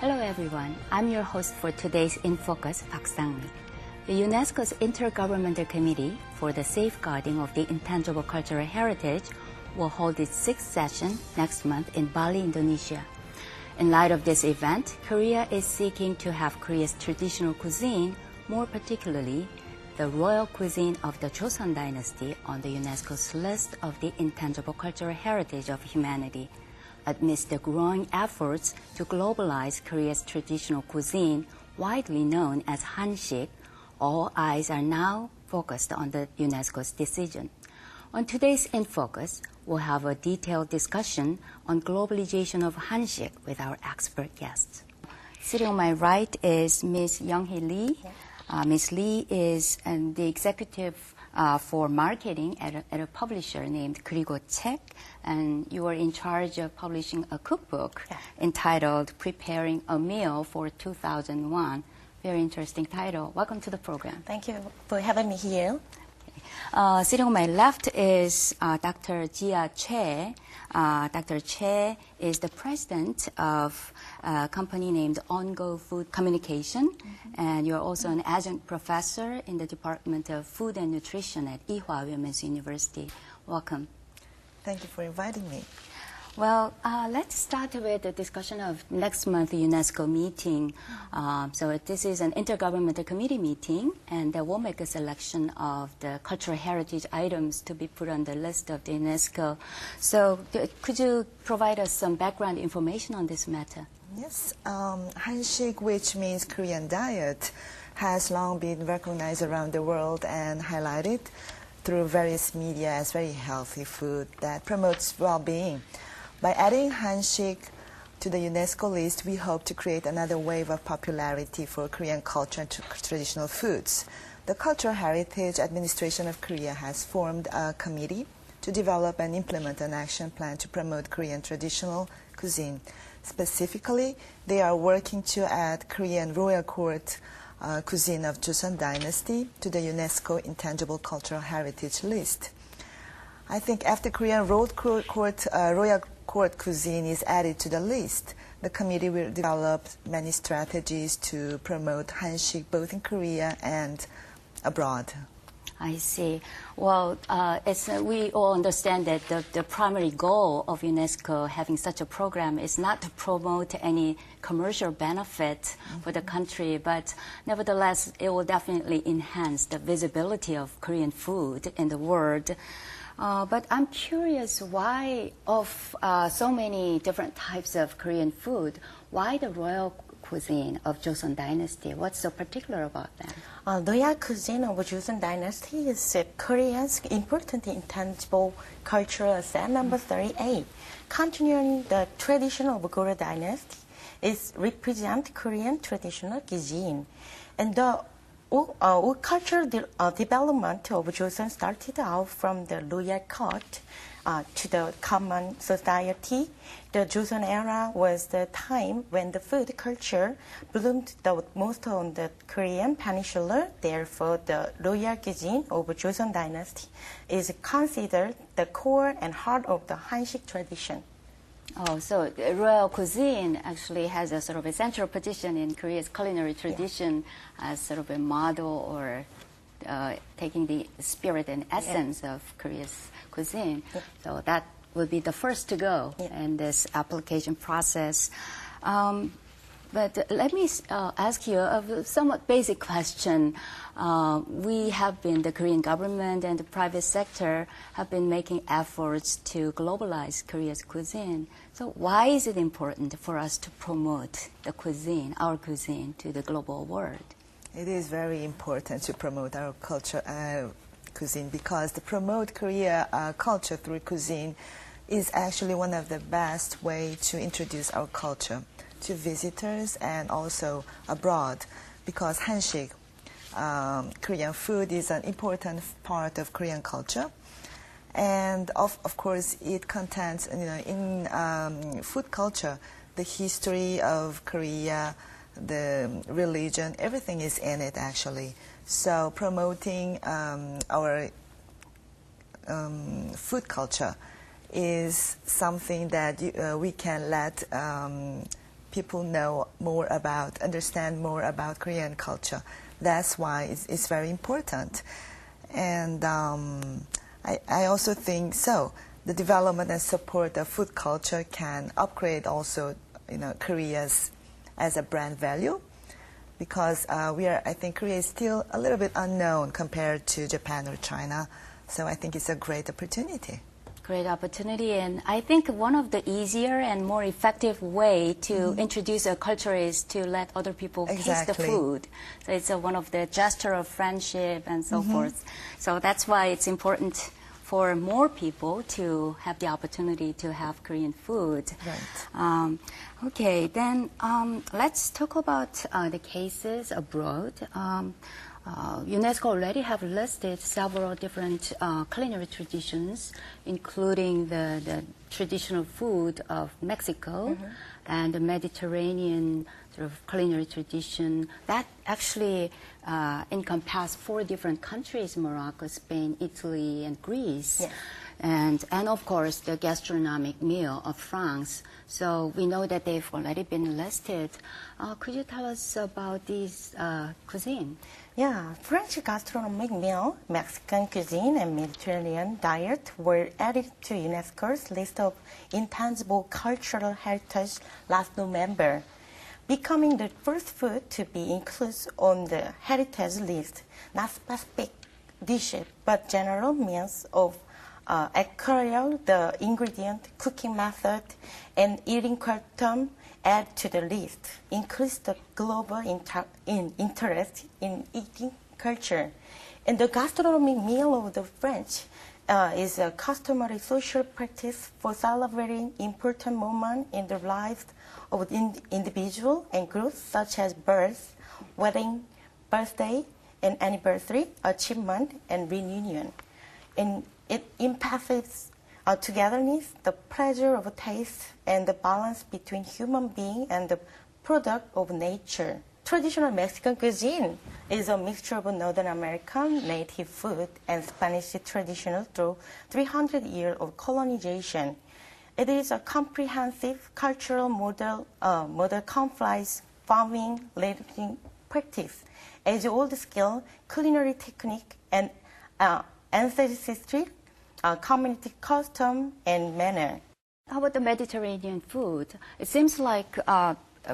Hello everyone, I'm your host for today's In Focus, Park Sang-mi. The UNESCO's Intergovernmental Committee for the Safeguarding of the Intangible Cultural Heritage will hold its sixth session next month in Bali, Indonesia. In light of this event, Korea is seeking to have Korea's traditional cuisine, more particularly the royal cuisine of the Joseon Dynasty, on the UNESCO's list of the Intangible Cultural Heritage of Humanity. Amidst the growing efforts to globalize Korea's traditional cuisine, widely known as Hanshik, all eyes are now focused on the UNESCO's decision. On today's In Focus, we'll have a detailed discussion on globalization of Hansik with our expert guests. Sitting on my right is Ms. Young-hee Lee. Ms. Lee is the executive for marketing at a publisher named 그리고 책, and you are in charge of publishing a cookbook entitled Preparing a Meal for 2001. Very interesting title. Welcome to the program. Thank you for having me here. Sitting on my left is Dr. Jia Choi. Dr. Choi is the president of a company named On-Go Food Communication, and you're also an adjunct professor in the Department of Food and Nutrition at Ewha Women's University. Welcome. Thank you for inviting me. Well, let's start with the discussion of next month's UNESCO meeting. So this is an intergovernmental committee meeting, and we'll make a selection of the cultural heritage items to be put on the list of the UNESCO. So could you provide us some background information on this matter? Yes. Hanshik, which means Korean diet, has long been recognized around the world and highlighted through various media as very healthy food that promotes well-being. By adding Hanshik to the UNESCO list, we hope to create another wave of popularity for Korean culture and traditional foods. The Cultural Heritage Administration of Korea has formed a committee to develop and implement an action plan to promote Korean traditional cuisine. Specifically, they are working to add Korean royal court cuisine of Joseon Dynasty to the UNESCO Intangible Cultural Heritage list. I think after Korean royal court cuisine is added to the list, the committee will develop many strategies to promote Hanshik both in Korea and abroad. I see. Well, we all understand that the primary goal of UNESCO having such a program is not to promote any commercial benefit for the country, but nevertheless, it will definitely enhance the visibility of Korean food in the world. But I'm curious why, of so many different types of Korean food, why the royal cuisine of Joseon Dynasty? What's so particular about them? Royal cuisine of Joseon Dynasty is Korea's important intangible cultural asset number 38. Continuing the tradition of Goryeo Dynasty, it represents Korean traditional cuisine. And the cultural development of Joseon started out from the royal court to the common society. The Joseon era was the time when the food culture bloomed the most on the Korean peninsula. Therefore, the royal cuisine of Joseon Dynasty is considered the core and heart of the Hanshik tradition. Oh, so royal cuisine actually has a sort of a central position in Korea's culinary tradition as sort of a model or taking the spirit and essence of Korea's cuisine. So that will be the first to go in this application process. But let me ask you a somewhat basic question. The Korean government and the private sector have been making efforts to globalize Korea's cuisine. So why is it important for us to promote the cuisine, our cuisine, to the global world? It is very important to promote our culture, cuisine, because to promote Korea culture through cuisine is actually one of the best ways to introduce our culture to visitors and also abroad, because Hanshik, Korean food, is an important part of Korean culture. And of course, it contains, in food culture, the history of Korea, the religion, everything is in it actually. So promoting our food culture is something that we can let people understand more about Korean culture. That's why it's very important. And I also think the development and support of food culture can upgrade also, Korea's as a brand value, because I think Korea is still a little bit unknown compared to Japan or China. So I think it's a great opportunity. Great opportunity, and I think one of the easier and more effective way to introduce a culture is to let other people taste the food. So it's one of the gesture of friendship and so forth. So that's why it's important for more people to have the opportunity to have Korean food. Right. Okay, then let's talk about the cases abroad. UNESCO already have listed several different culinary traditions, including the traditional food of Mexico and the Mediterranean sort of culinary tradition that actually encompass 4 different countries: Morocco, Spain, Italy, and Greece. Yes. And of course, the gastronomic meal of France. So we know that they've already been listed. Could you tell us about these cuisine? Yeah, French gastronomic meal, Mexican cuisine, and Mediterranean diet were added to UNESCO's list of intangible cultural heritage last November, becoming the first food to be included on the heritage list. Not specific dishes, but general meals of acquire the ingredient, cooking method, and eating custom add to the list, increase the global interest in eating culture. And the gastronomic meal of the French is a customary social practice for celebrating important moments in the lives of individual and groups, such as birth, wedding, birthday, and anniversary, achievement, and reunion. And it emphasizes togetherness, the pleasure of taste, and the balance between human being and the product of nature. Traditional Mexican cuisine is a mixture of Northern American native food and Spanish traditional through 300 years of colonization. It is a comprehensive cultural model comprising farming, living practice, age-old skill, culinary technique, and ancestry, community custom, and manner. How about the Mediterranean food? It seems like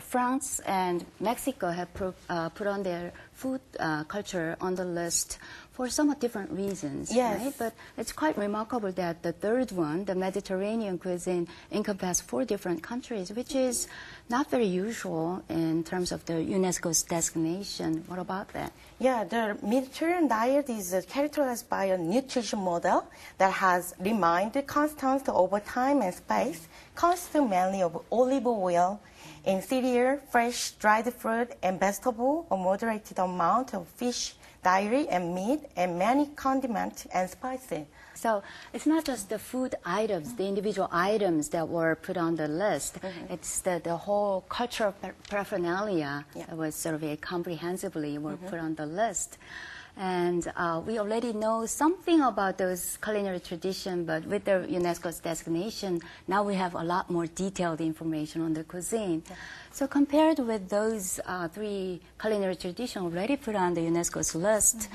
France and Mexico have put on their food culture on the list for somewhat different reasons, yes. Right? But it's quite remarkable that the third one, the Mediterranean cuisine, encompasses 4 different countries, which is not very usual in terms of the UNESCO's designation. What about that? Yeah, the Mediterranean diet is characterized by a nutrition model that has remained constant over time and space, consisting mainly of olive oil, in cereal, fresh, dried fruit, and vegetable, a moderated amount of fish, dairy, and meat, and many condiments and spices. So it's not just the food items, the individual items that were put on the list. It's the whole cultural paraphernalia that was surveyed comprehensively were put on the list. And we already know something about those culinary traditions, but with the UNESCO's designation, now we have a lot more detailed information on the cuisine. Yeah. So compared with those 3 culinary traditions already put on the UNESCO's list,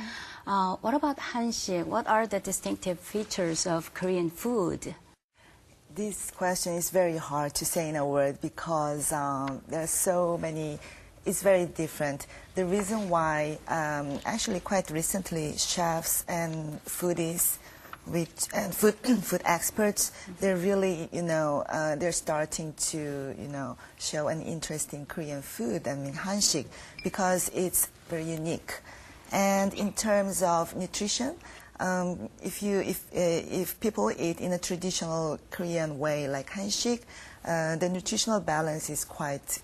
what about Hanshik? What are the distinctive features of Korean food? This question is very hard to say in a word because there are so many. It's very different. The reason why, actually quite recently, chefs and foodies and food experts, they're really, they're starting to, show an interest in Korean food, Hanshik, because it's very unique. And in terms of nutrition, if people eat in a traditional Korean way like Hanshik, the nutritional balance is quite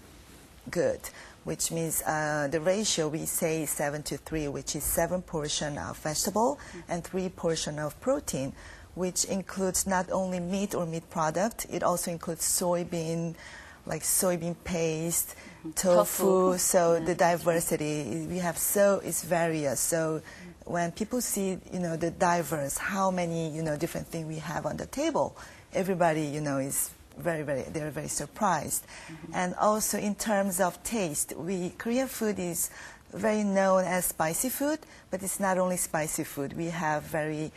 good, which means the ratio we say 7:3, which is 7 portions of vegetable and 3 portions of protein, which includes not only meat or meat product, it also includes soybean, like soybean paste, tofu. So the diversity we have is various. So when people see the diverse, how many different things we have on the table, everybody is they're very surprised. And also in terms of taste, Korean food is very known as spicy food, but it's not only spicy food. We have very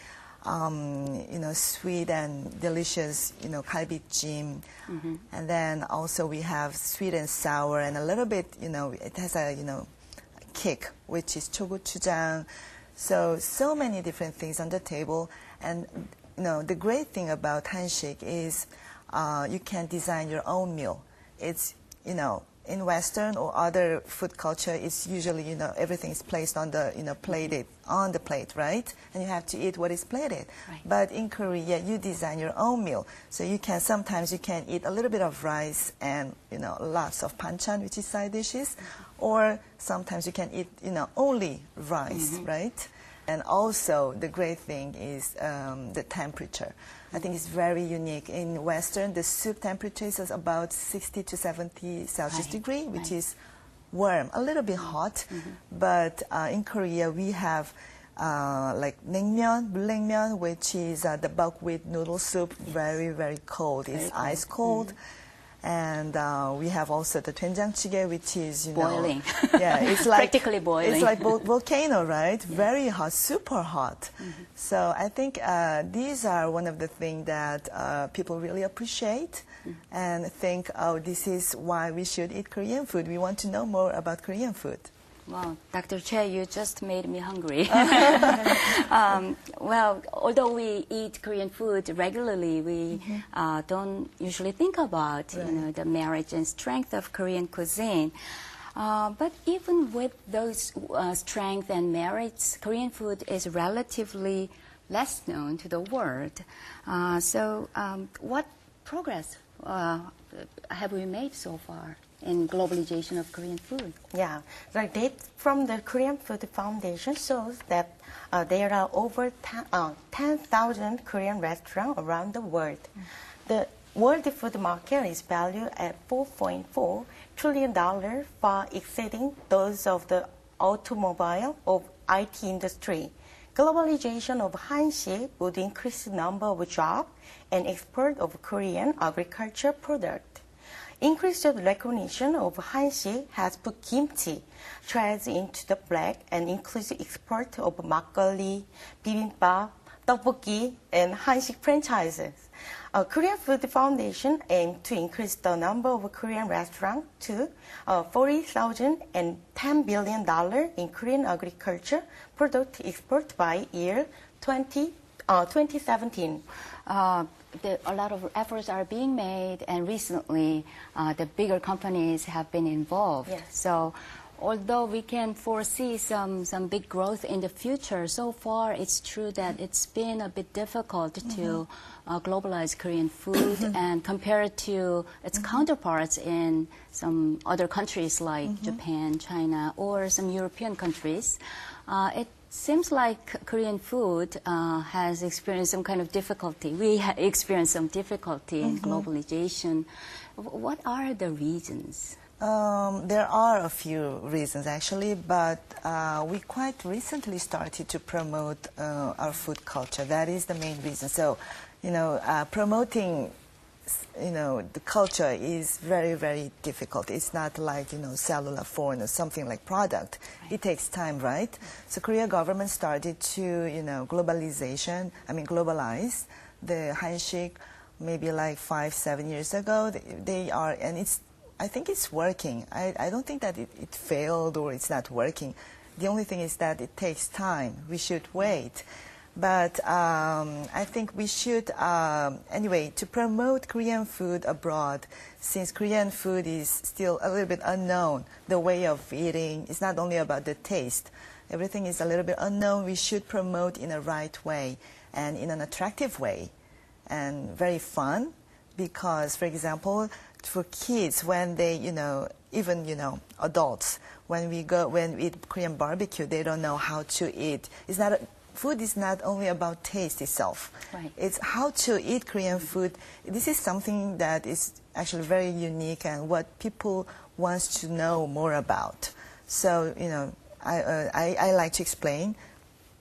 sweet and delicious, galbijjim, and then also we have sweet and sour, and a little bit, it has a, kick, which is chogochujang. So many different things on the table, and the great thing about Hanshik is you can design your own meal. It's, in Western or other food culture, it's usually, everything is placed on the, plated on the plate, right? And you have to eat what is plated. Right. But in Korea, you design your own meal. So sometimes you can eat a little bit of rice and, lots of banchan, which is side dishes. Or sometimes you can eat, only rice, right? And also, the great thing is the temperature. I think it's very unique. In Western, the soup temperature is about 60 to 70 Celsius degree, which is warm, a little bit hot. But in Korea, we have like naengmyeon, 물냉면, which is the buckwheat noodle soup, very, very cold. It's ice cold. And we have also the doenjangjigae, which is, boiling. Yeah, it's like practically boiling. It's like volcano, right? Yeah. Very hot, super hot. So I think these are one of the things that people really appreciate and think, oh, this is why we should eat Korean food. We want to know more about Korean food. Wow, Dr. Che, you just made me hungry. Well, although we eat Korean food regularly, we don't usually think about the merit and strength of Korean cuisine. But even with those strengths and merits, Korean food is relatively less known to the world. So what progress have we made so far in globalization of Korean food? Yeah, the data from the Korean Food Foundation shows that there are over 10,000 Korean restaurants around the world. The world food market is valued at $4.4 trillion, far exceeding those of the automobile or IT industry. Globalization of Hansik would increase the number of jobs and export of Korean agriculture products. Increased recognition of Hanshik has put kimchi trends into the black and includes export of makgeolli, bibimbap, tteokbokki, and Hanshik franchises. Korean Food Foundation aims to increase the number of Korean restaurants to 40,000 and $10 billion in Korean agriculture product export by year 2017. A lot of efforts are being made, and recently the bigger companies have been involved. Yes. So although we can foresee some big growth in the future, so far it's true that it's been a bit difficult to globalize Korean food and compare it to its counterparts in some other countries like Japan, China, or some European countries. It seems like Korean food has experienced some kind of difficulty. We experienced some difficulty in globalization. What are the reasons? There are a few reasons, actually, but we quite recently started to promote our food culture. That is the main reason. So, promoting the culture is very, very difficult. It's not like, cellular phone or something like product. Right. It takes time, right? So Korea government started to, globalize the Hanshik maybe like 5-7 years ago. I think it's working. I don't think that it failed or it's not working. The only thing is that it takes time. We should wait. But I think we should, anyway, to promote Korean food abroad, since Korean food is still a little bit unknown, the way of eating, it's not only about the taste. Everything is a little bit unknown. We should promote in a right way and in an attractive way and very fun because, for example, for kids, when they, even, adults, when we eat Korean barbecue, they don't know how to eat. Food is not only about taste itself. Right. It's how to eat Korean food. This is something that is actually very unique and what people want to know more about. So, I like to explain.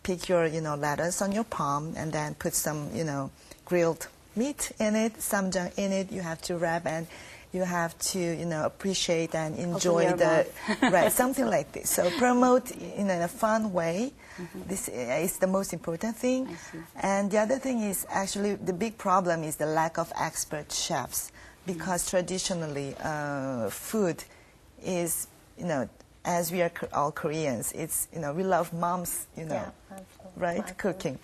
Pick your, lettuce on your palm and then put some, grilled meat in it, samjang in it. You have to wrap and you have to, appreciate and enjoy right, something like this. So promote in a fun way. This is the most important thing. And the other thing is actually the big problem is the lack of expert chefs, because traditionally food is, as we are all Koreans, it's, we love moms, right, cooking.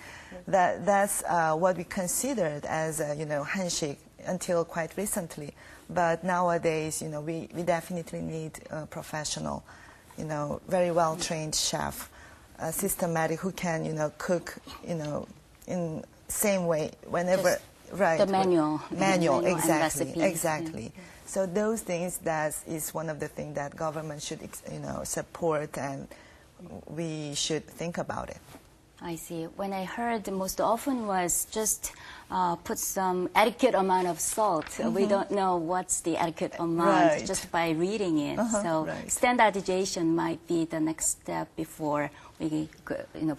That's what we considered as, Hanshik until quite recently. But nowadays, we definitely need a professional, very well-trained chef, systematic, who can, cook, in same way whenever, right. The manual. Exactly. So those things, that is one of the things that government should, support, and we should think about it. I see. When I heard, most often was just put some adequate amount of salt. We don't know what's the adequate amount just by reading it. So standardization might be the next step before we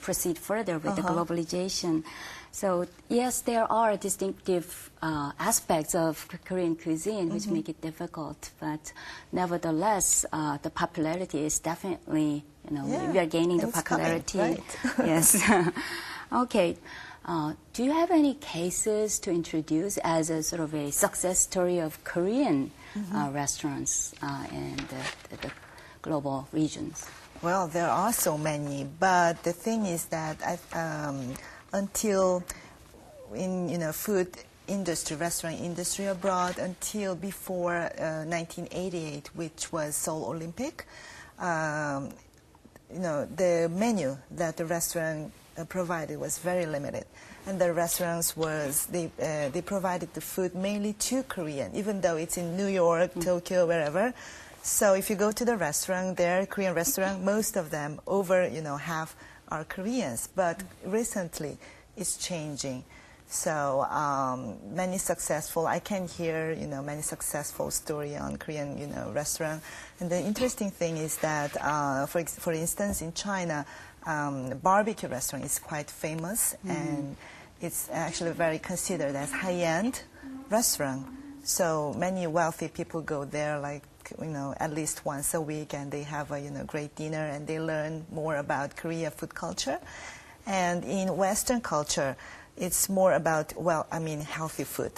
proceed further with the globalization. So yes, there are distinctive aspects of Korean cuisine which make it difficult, but nevertheless, the popularity is definitely, we are gaining the popularity. Coming, right? Yes. Okay. Do you have any cases to introduce as a sort of a success story of Korean restaurants in the global regions? Well, there are so many, but the thing is that until in food industry, restaurant industry abroad, until before 1988, which was Seoul Olympic, the menu that the restaurant provided was very limited, and the restaurants they provided the food mainly to Korean, even though it's in New York, Tokyo, wherever. So if you go to the restaurant there, Korean restaurant, most of them over half are Koreans, but recently it's changing. So many successful, I can hear many successful story on Korean restaurant. And the interesting thing is that for instance in China, barbecue restaurant is quite famous, and it's actually very considered as high-end restaurant. So many wealthy people go there like at least once a week, and they have a great dinner, and they learn more about Korea food culture. And in Western culture, it's more about healthy food.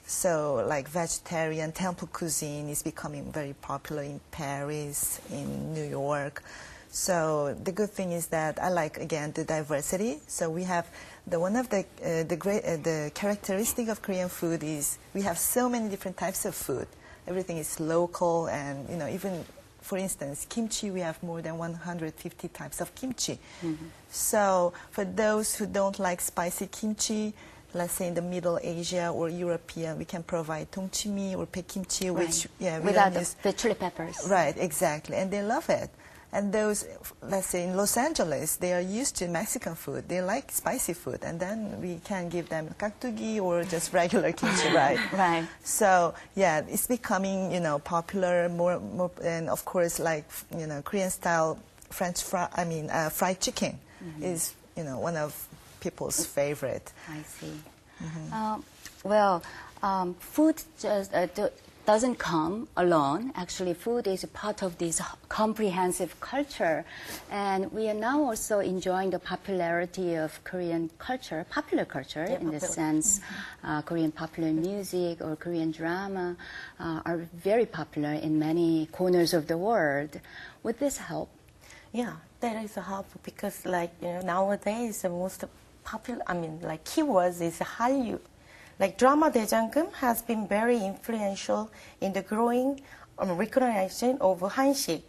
So like vegetarian temple cuisine is becoming very popular in Paris, in New York. So the good thing is that I like, again, the diversity. So we have one of the characteristic of Korean food is we have so many different types of food. Everything is local, and even, for instance, kimchi, we have more than 150 types of kimchi. So for those who don't like spicy kimchi, let's say in the Middle Asia or European, we can provide tongchimi or pekimchi, which without the chili peppers. Right, exactly, and they love it. And those, let's say in Los Angeles, they are used to Mexican food. They like spicy food, and then we can give them kaktugi or just regular kimchi, right? Right. So yeah, it's becoming popular more, and of course, like Korean style fried chicken is one of people's favorite. I see. Food just doesn't come alone. Actually, food is a part of this comprehensive culture. And we are now also enjoying the popularity of Korean culture, popular culture, in the sense Korean popular music or Korean drama are very popular in many corners of the world. Would this help? Yeah, that is helpful because nowadays the most popular, keywords is Hallyu. Like drama 대장금 has been very influential in the growing recognition of Hanshik.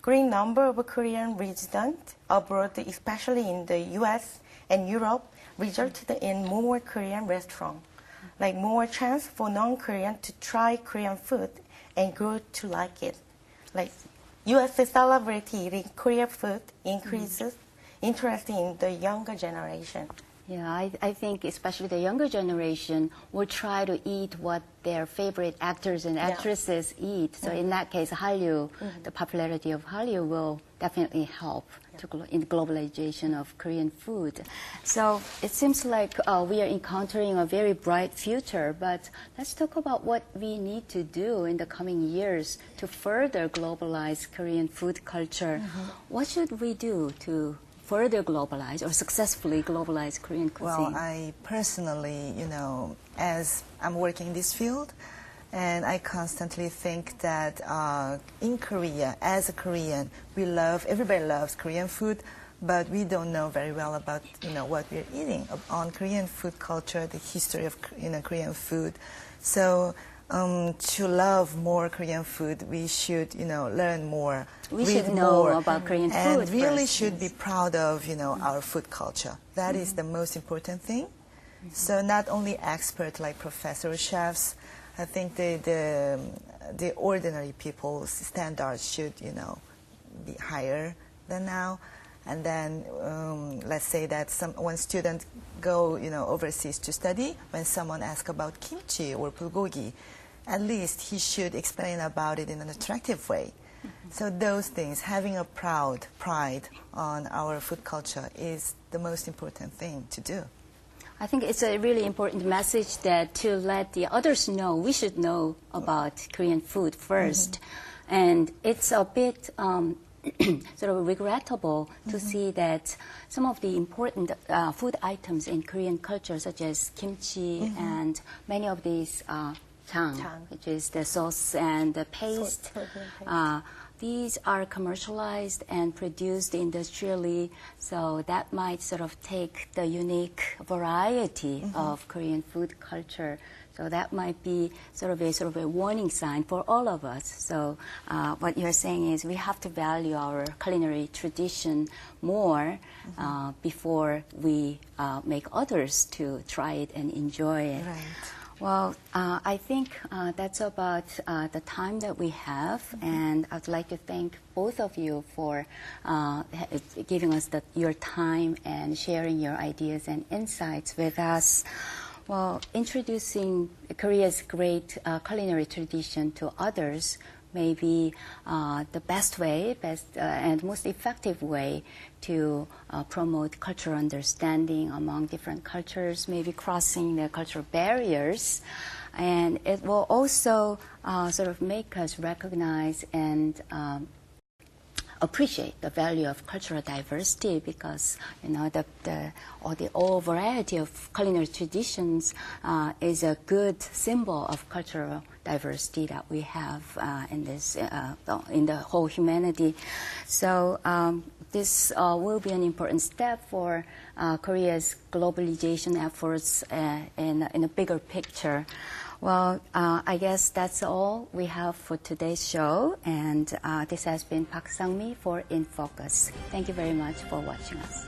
Growing number of Korean residents abroad, especially in the US and Europe, resulted in more Korean restaurants. Like more chance for non-Korean to try Korean food and grow to like it. Like US celebrity eating Korean food increases interest in the younger generation. Yeah, I think especially the younger generation will try to eat what their favorite actors and actresses eat. So in that case, Hallyu, the popularity of Hallyu will definitely help in the globalization of Korean food. So it seems like we are encountering a very bright future, but let's talk about what we need to do in the coming years to further globalize Korean food culture. What should we do to further globalize or successfully globalize Korean cuisine? Well, I personally, as I'm working in this field, and I constantly think that in Korea, as a Korean, everybody loves Korean food, but we don't know very well about, what we're eating on Korean food culture, the history of, Korean food. So to love more Korean food, we should, learn more. We should know about Korean food and really first, should be proud of, our food culture. That is the most important thing. So not only experts like professor chefs, I think the ordinary people's standards should, be higher than now. And then let's say that one student go, overseas to study. When someone asks about kimchi or bulgogi, at least he should explain about it in an attractive way. So those things, having a pride on our food culture is the most important thing to do. I think it's a really important message that to let the others know, we should know about Korean food first. And it's a bit sort of regrettable to see that some of the important food items in Korean culture, such as kimchi and many of these jang, which is the sauce and the paste, these are commercialized and produced industrially, so that might sort of take the unique variety of Korean food culture. So that might be sort of a warning sign for all of us. So what you're saying is we have to value our culinary tradition more before we make others to try it and enjoy it. Right. Well, I think that's about the time that we have, and I'd like to thank both of you for giving us your time and sharing your ideas and insights with us. Well, introducing Korea's great culinary tradition to others may be the best and most effective way to promote cultural understanding among different cultures, maybe crossing the cultural barriers. And it will also sort of make us recognize and appreciate the value of cultural diversity, because the all variety of culinary traditions is a good symbol of cultural diversity that we have in the whole humanity. So this will be an important step for Korea's globalization efforts in a bigger picture. Well, I guess that's all we have for today's show, and this has been Park Sang-mi for In Focus. Thank you very much for watching us.